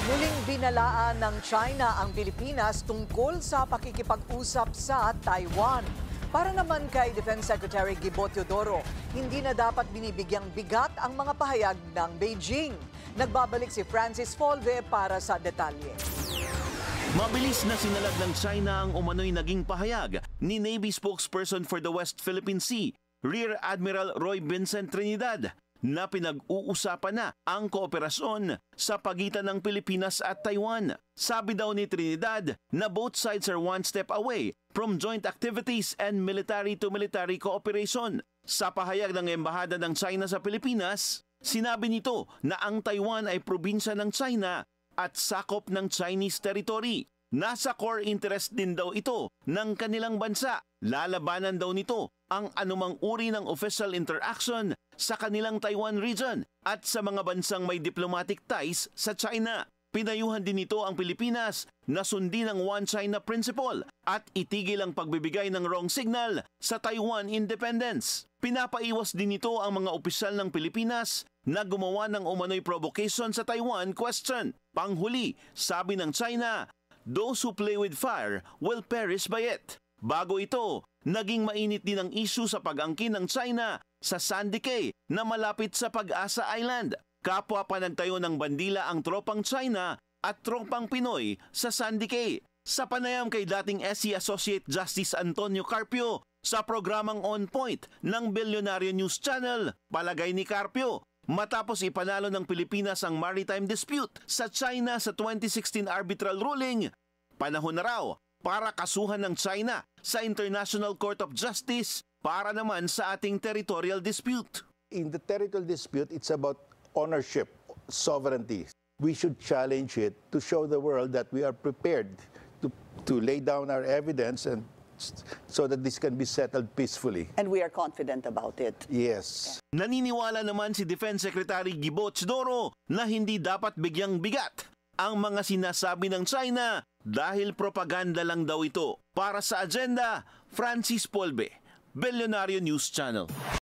Muling binalaan ng China ang Pilipinas tungkol sa pakikipag-usap sa Taiwan. Para naman kay Defense Secretary Gibo Teodoro, hindi na dapat binibigyang bigat ang mga pahayag ng Beijing. Nagbabalik si Francis Folve para sa detalye. Mabilis na sinalag ng China ang umano'y naging pahayag ni Navy spokesperson for the West Philippine Sea, Rear Admiral Roy Vincent Trinidad, na pinag-uusapan na ang kooperasyon sa pagitan ng Pilipinas at Taiwan. Sabi daw ni Trinidad na both sides are one step away from joint activities and military-to-military cooperation. Sa pahayag ng Embahada ng China sa Pilipinas, sinabi nito na ang Taiwan ay probinsya ng China at sakop ng Chinese territory. Nasa core interest din daw ito ng kanilang bansa. Lalabanan daw nito ang anumang uri ng official interaction sa kanilang Taiwan region at sa mga bansang may diplomatic ties sa China. Pinayuhan din nito ang Pilipinas na sundin ang One China Principle at itigil ang pagbibigay ng wrong signal sa Taiwan independence. Pinapaiwas din nito ang mga opisyal ng Pilipinas na gumawa ng umano'y provocation sa Taiwan question. Panghuli, sabi ng China, those who play with fire will perish by it. Bago ito, naging mainit din ang issue sa pag-angkin ng China sa Sandy Cay na malapit sa Pag-asa Island. Kapwa pa nagtayo ng bandila ang tropang China at tropang Pinoy sa Sandy Cay. Sa panayam kay dating SC Associate Justice Antonio Carpio sa programang On Point ng Bilyonaryo News Channel, palagay ni Carpio, matapos ipanalo ng Pilipinas ang maritime dispute sa China sa 2016 arbitral ruling, panahon na raw para kasuhan ng China sa International Court of Justice para naman sa ating territorial dispute. In the territorial dispute, it's about ownership, sovereignty. We should challenge it to show the world that we are prepared to lay down our evidence and so that this can be settled peacefully. And we are confident about it. Yes. Naniniwala naman si Defense Secretary Gibo Teodoro na hindi dapat bigyang bigat ang mga sinasabi ng China dahil propaganda lang daw ito. Para sa agenda, Francis Folve, Bilyonaryo News Channel.